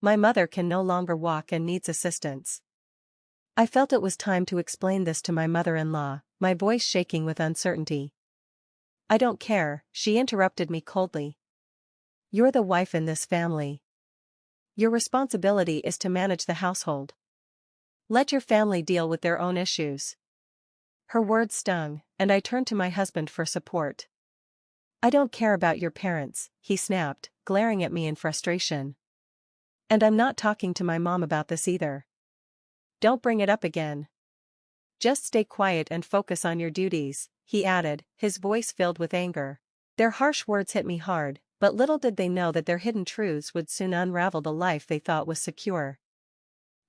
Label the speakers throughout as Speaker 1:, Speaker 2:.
Speaker 1: My mother can no longer walk and needs assistance. I felt it was time to explain this to my mother-in-law, my voice shaking with uncertainty. I don't care, she interrupted me coldly. You're the wife in this family. Your responsibility is to manage the household. Let your family deal with their own issues. Her words stung, and I turned to my husband for support. I don't care about your parents, he snapped, glaring at me in frustration. And I'm not talking to my mom about this either. Don't bring it up again. Just stay quiet and focus on your duties, he added, his voice filled with anger. Their harsh words hit me hard, but little did they know that their hidden truths would soon unravel the life they thought was secure.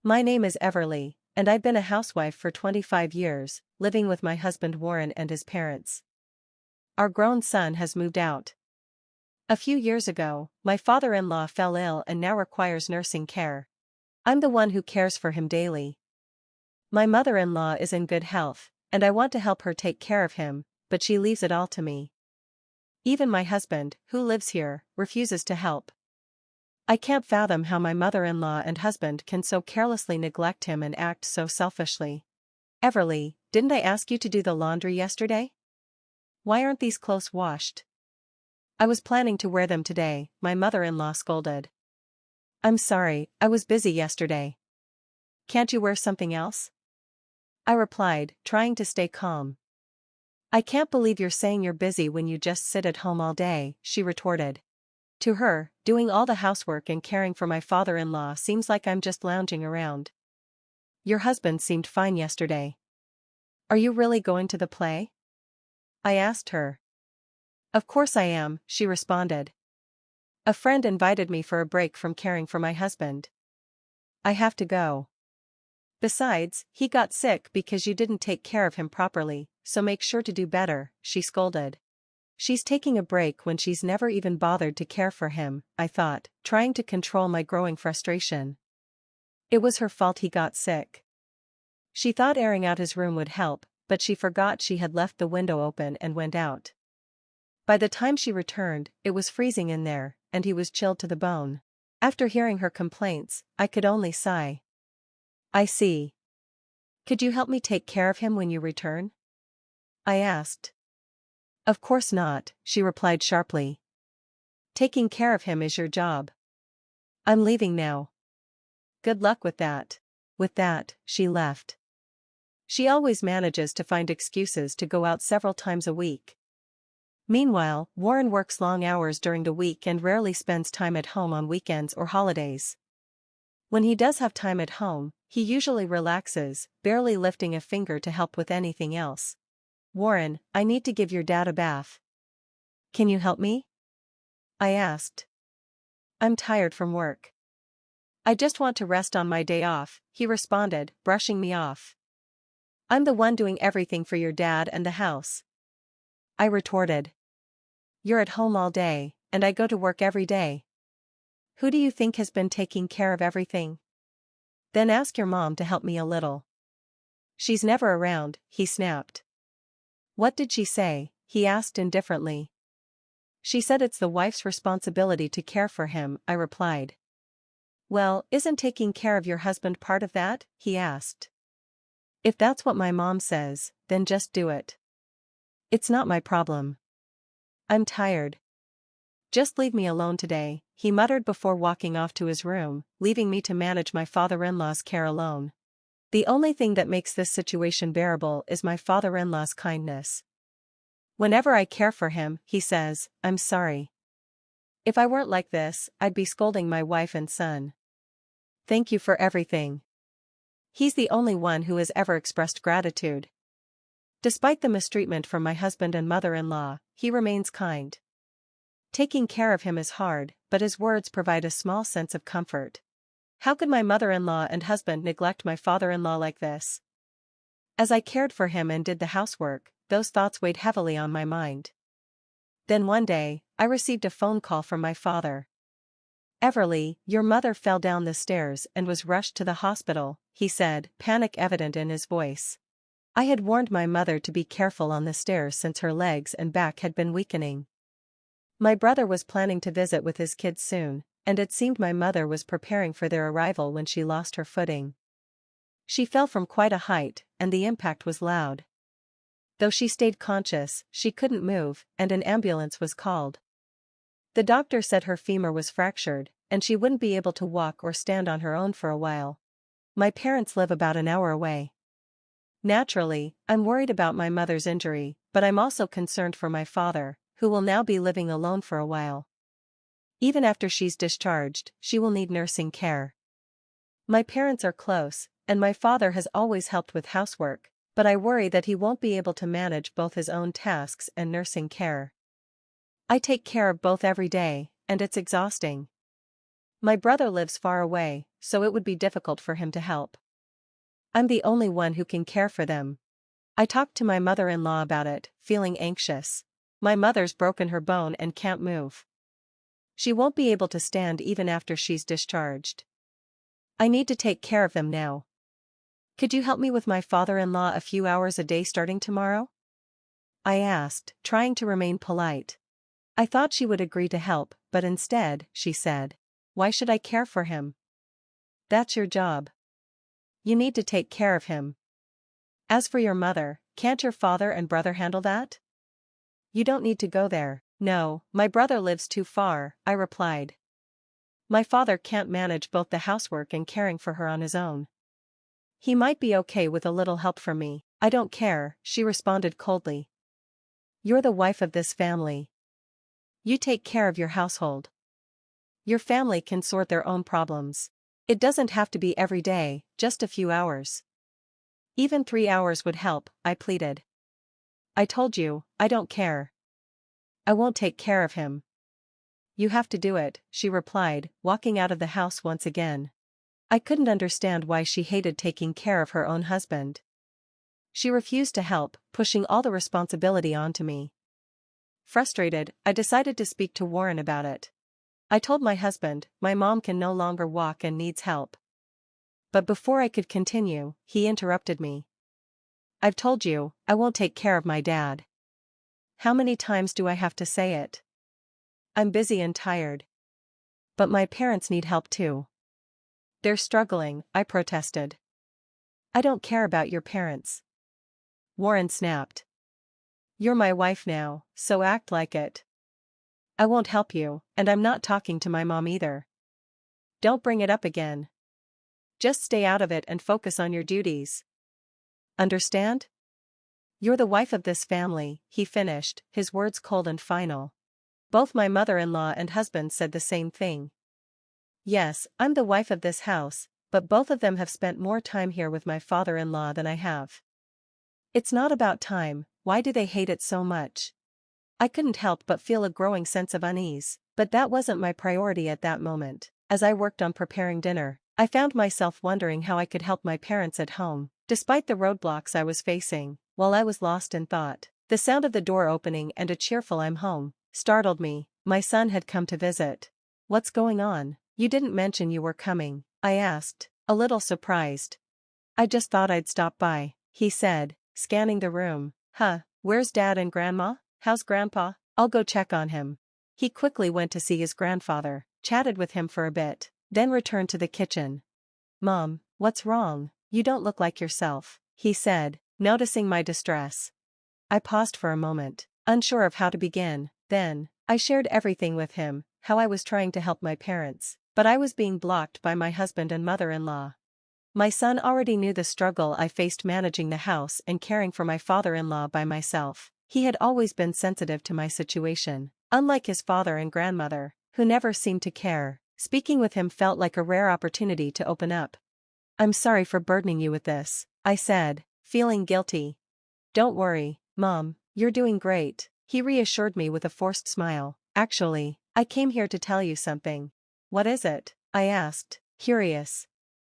Speaker 1: My name is Everly, and I've been a housewife for 25 years, living with my husband Warren and his parents. Our grown son has moved out. A few years ago, my father-in-law fell ill and now requires nursing care. I'm the one who cares for him daily. My mother-in-law is in good health, and I want to help her take care of him, but she leaves it all to me. Even my husband, who lives here, refuses to help. I can't fathom how my mother-in-law and husband can so carelessly neglect him and act so selfishly. Everly, didn't I ask you to do the laundry yesterday? Why aren't these clothes washed? I was planning to wear them today, my mother-in-law scolded. I'm sorry, I was busy yesterday. Can't you wear something else? I replied, trying to stay calm. I can't believe you're saying you're busy when you just sit at home all day, she retorted. To her, doing all the housework and caring for my father-in-law seems like I'm just lounging around. Your husband seemed fine yesterday. Are you really going to the play? I asked her. Of course I am, she responded. A friend invited me for a break from caring for my husband. I have to go. Besides, he got sick because you didn't take care of him properly, so make sure to do better, she scolded. She's taking a break when she's never even bothered to care for him, I thought, trying to control my growing frustration. It was her fault he got sick. She thought airing out his room would help, but she forgot she had left the window open and went out. By the time she returned, it was freezing in there, and he was chilled to the bone. After hearing her complaints, I could only sigh. I see. Could you help me take care of him when you return? I asked. Of course not, she replied sharply. Taking care of him is your job. I'm leaving now. Good luck with that. With that, she left. She always manages to find excuses to go out several times a week. Meanwhile, Warren works long hours during the week and rarely spends time at home on weekends or holidays. When he does have time at home, he usually relaxes, barely lifting a finger to help with anything else. Warren, I need to give your dad a bath. Can you help me? I asked. I'm tired from work. I just want to rest on my day off, he responded, brushing me off. I'm the one doing everything for your dad and the house. I retorted. You're at home all day, and I go to work every day. Who do you think has been taking care of everything? Then ask your mom to help me a little. She's never around, he snapped. What did she say? He asked indifferently. She said it's the wife's responsibility to care for him, I replied. Well, isn't taking care of your husband part of that? He asked. If that's what my mom says, then just do it. It's not my problem. I'm tired. Just leave me alone today, he muttered before walking off to his room, leaving me to manage my father-in-law's care alone. The only thing that makes this situation bearable is my father-in-law's kindness. Whenever I care for him, he says, I'm sorry. If I weren't like this, I'd be scolding my wife and son. Thank you for everything. He's the only one who has ever expressed gratitude. Despite the mistreatment from my husband and mother-in-law, he remains kind. Taking care of him is hard, but his words provide a small sense of comfort. How could my mother-in-law and husband neglect my father-in-law like this? As I cared for him and did the housework, those thoughts weighed heavily on my mind. Then one day, I received a phone call from my father. Everly, your mother fell down the stairs and was rushed to the hospital, he said, panic evident in his voice. I had warned my mother to be careful on the stairs since her legs and back had been weakening. My brother was planning to visit with his kids soon, and it seemed my mother was preparing for their arrival when she lost her footing. She fell from quite a height, and the impact was loud. Though she stayed conscious, she couldn't move, and an ambulance was called. The doctor said her femur was fractured, and she wouldn't be able to walk or stand on her own for a while. My parents live about an hour away. Naturally, I'm worried about my mother's injury, but I'm also concerned for my father, who will now be living alone for a while. Even after she's discharged, she will need nursing care. My parents are close, and my father has always helped with housework, but I worry that he won't be able to manage both his own tasks and nursing care. I take care of both every day, and it's exhausting. My brother lives far away, so it would be difficult for him to help. I'm the only one who can care for them. I talked to my mother-in-law about it, feeling anxious. My mother's broken her bone and can't move. She won't be able to stand even after she's discharged. I need to take care of them now. Could you help me with my father-in-law a few hours a day starting tomorrow? I asked, trying to remain polite. I thought she would agree to help, but instead, she said, "Why should I care for him? That's your job. You need to take care of him. As for your mother, can't your father and brother handle that? You don't need to go there." "No, my brother lives too far," I replied. "My father can't manage both the housework and caring for her on his own. He might be okay with a little help from me." "I don't care," she responded coldly. "You're the wife of this family. You take care of your household. Your family can sort their own problems. It doesn't have to be every day, just a few hours. Even 3 hours would help," I pleaded. "I told you, I don't care. I won't take care of him." "You have to do it," she replied, walking out of the house once again. I couldn't understand why she hated taking care of her own husband. She refused to help, pushing all the responsibility onto me. Frustrated, I decided to speak to Warren about it. I told my husband, "My mom can no longer walk and needs help." But before I could continue, he interrupted me. "I've told you, I won't take care of my dad. How many times do I have to say it? I'm busy and tired." "But my parents need help too. They're struggling," I protested. "I don't care about your parents," Warren snapped. "You're my wife now, so act like it. I won't help you, and I'm not talking to my mom either. Don't bring it up again. Just stay out of it and focus on your duties. Understand? You're the wife of this family," he finished, his words cold and final. Both my mother-in-law and husband said the same thing. Yes, I'm the wife of this house, but both of them have spent more time here with my father-in-law than I have. It's not about time. Why do they hate it so much? I couldn't help but feel a growing sense of unease, but that wasn't my priority at that moment. As I worked on preparing dinner, I found myself wondering how I could help my parents at home, despite the roadblocks I was facing. While I was lost in thought, the sound of the door opening and a cheerful "I'm home" startled me. My son had come to visit. "What's going on? You didn't mention you were coming," I asked, a little surprised. "I just thought I'd stop by," he said, scanning the room. "Huh, where's Dad and Grandma? How's Grandpa? I'll go check on him." He quickly went to see his grandfather, chatted with him for a bit, then returned to the kitchen. "Mom, what's wrong? You don't look like yourself," he said, noticing my distress. I paused for a moment, unsure of how to begin. Then, I shared everything with him, how I was trying to help my parents, but I was being blocked by my husband and mother-in-law. My son already knew the struggle I faced managing the house and caring for my father-in-law by myself. He had always been sensitive to my situation, unlike his father and grandmother, who never seemed to care. Speaking with him felt like a rare opportunity to open up. "I'm sorry for burdening you with this," I said, feeling guilty. "Don't worry, Mom, you're doing great," he reassured me with a forced smile. "Actually, I came here to tell you something." "What is it?" I asked, curious.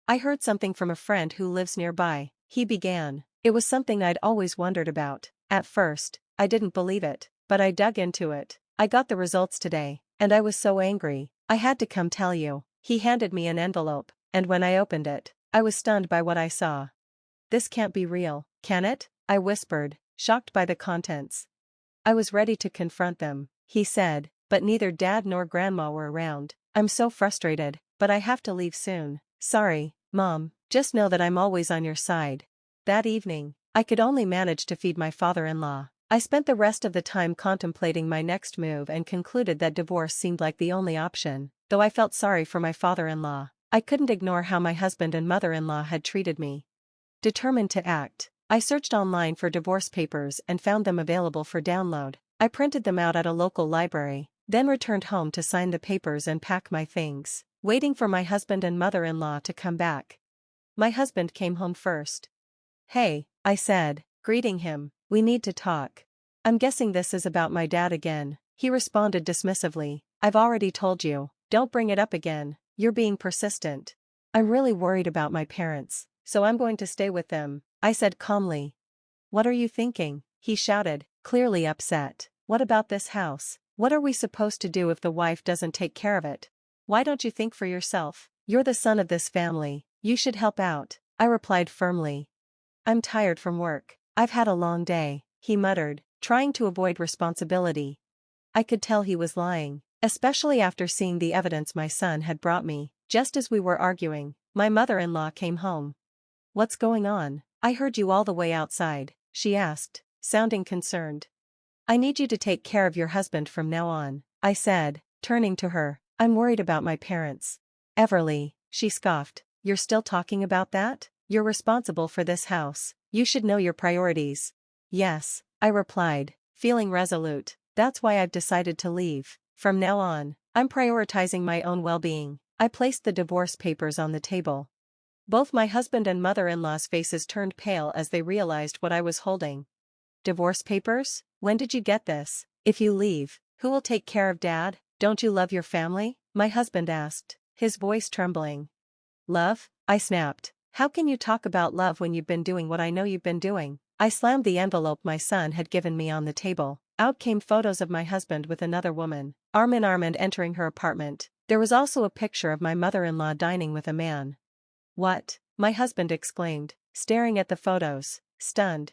Speaker 1: "I heard something from a friend who lives nearby," he began. It was something I'd always wondered about. At first, I didn't believe it, but I dug into it. "I got the results today, and I was so angry, I had to come tell you." He handed me an envelope, and when I opened it, I was stunned by what I saw. "This can't be real, can it?" I whispered, shocked by the contents. I was ready to confront them. He said, but neither dad nor grandma were around. I'm so frustrated, but I have to leave soon. Sorry, Mom, just know that I'm always on your side. That evening, I could only manage to feed my father-in-law. I spent the rest of the time contemplating my next move and concluded that divorce seemed like the only option. Though I felt sorry for my father-in-law, I couldn't ignore how my husband and mother-in-law had treated me. Determined to act, I searched online for divorce papers and found them available for download. I printed them out at a local library, then returned home to sign the papers and pack my things, waiting for my husband and mother-in-law to come back. My husband came home first. "Hey," I said, greeting him, "we need to talk." "I'm guessing this is about my dad again," he responded dismissively. "I've already told you, don't bring it up again, you're being persistent." "I'm really worried about my parents, so I'm going to stay with them," I said calmly. "What are you thinking?" he shouted, clearly upset. "What about this house? What are we supposed to do if the wife doesn't take care of it? Why don't you think for yourself? You're the son of this family, you should help out," I replied firmly. "I'm tired from work, I've had a long day," he muttered, trying to avoid responsibility. I could tell he was lying, especially after seeing the evidence my son had brought me. Just as we were arguing, my mother-in-law came home. "What's going on? I heard you all the way outside," she asked, sounding concerned. "I need you to take care of your husband from now on," I said, turning to her. "I'm worried about my parents." "Everly," she scoffed, "you're still talking about that? You're responsible for this house, you should know your priorities." "Yes," I replied, feeling resolute, "that's why I've decided to leave. From now on, I'm prioritizing my own well-being." I placed the divorce papers on the table. Both my husband and mother-in-law's faces turned pale as they realized what I was holding. "Divorce papers? When did you get this? If you leave, who will take care of Dad? Don't you love your family?" my husband asked, his voice trembling. "Love?" I snapped. "How can you talk about love when you've been doing what I know you've been doing?" I slammed the envelope my son had given me on the table. Out came photos of my husband with another woman, arm in arm and entering her apartment. There was also a picture of my mother-in-law dining with a man. "What?" my husband exclaimed, staring at the photos, stunned.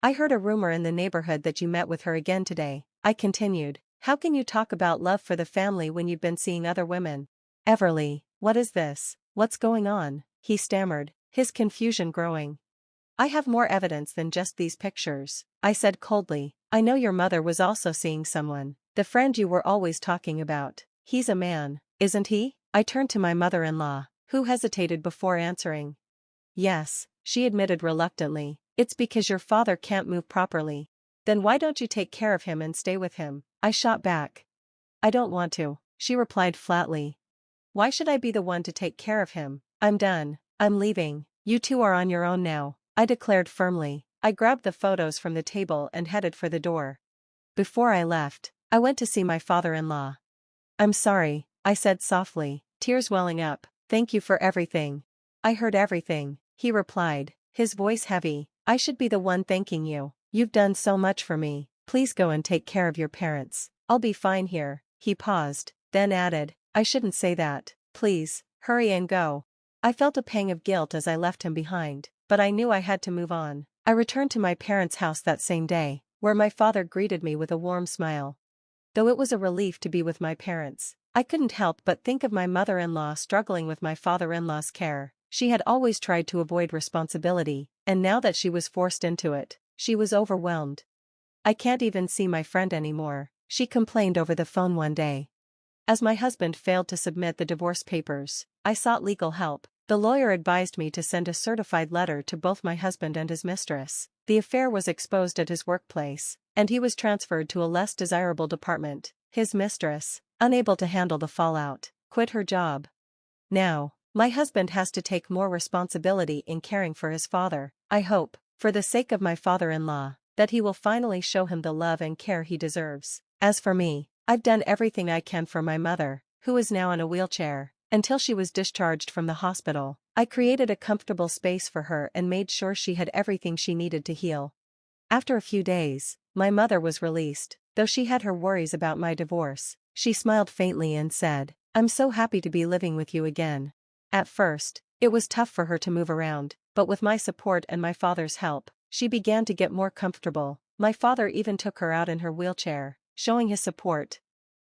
Speaker 1: "I heard a rumor in the neighborhood that you met with her again today," I continued. "How can you talk about love for the family when you've been seeing other women?" "Everly, what is this? What's going on?" he stammered, his confusion growing. "I have more evidence than just these pictures," I said coldly. "I know your mother was also seeing someone, the friend you were always talking about. He's a man, isn't he?" I turned to my mother-in-law, who hesitated before answering. "Yes," she admitted reluctantly. "It's because your father can't move properly." "Then why don't you take care of him and stay with him?" I shot back. "I don't want to," she replied flatly. "Why should I be the one to take care of him? I'm done, I'm leaving, you two are on your own now," I declared firmly. I grabbed the photos from the table and headed for the door. Before I left, I went to see my father-in-law. "I'm sorry," I said softly, tears welling up. "Thank you for everything." "I heard everything," he replied, his voice heavy. "I should be the one thanking you. You've done so much for me. Please go and take care of your parents. I'll be fine here." He paused, then added, "I shouldn't say that. Please, hurry and go." I felt a pang of guilt as I left him behind, but I knew I had to move on. I returned to my parents' house that same day, where my father greeted me with a warm smile. Though it was a relief to be with my parents, I couldn't help but think of my mother-in-law struggling with my father-in-law's care. She had always tried to avoid responsibility, and now that she was forced into it, she was overwhelmed. "I can't even see my friend anymore," she complained over the phone one day. As my husband failed to submit the divorce papers, I sought legal help. The lawyer advised me to send a certified letter to both my husband and his mistress. The affair was exposed at his workplace, and he was transferred to a less desirable department. His mistress, unable to handle the fallout, quit her job. Now, my husband has to take more responsibility in caring for his father. I hope, for the sake of my father-in-law, that he will finally show him the love and care he deserves. As for me, I've done everything I can for my mother, who is now in a wheelchair. Until she was discharged from the hospital, I created a comfortable space for her and made sure she had everything she needed to heal. After a few days, my mother was released. Though she had her worries about my divorce, she smiled faintly and said, "I'm so happy to be living with you again." At first, it was tough for her to move around, but with my support and my father's help, she began to get more comfortable. My father even took her out in her wheelchair, showing his support.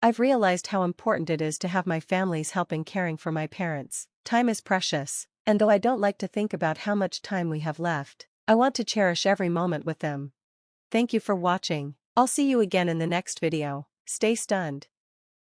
Speaker 1: I've realized how important it is to have my family's help in caring for my parents. Time is precious, and though I don't like to think about how much time we have left, I want to cherish every moment with them. Thank you for watching. I'll see you again in the next video. Stay stunned.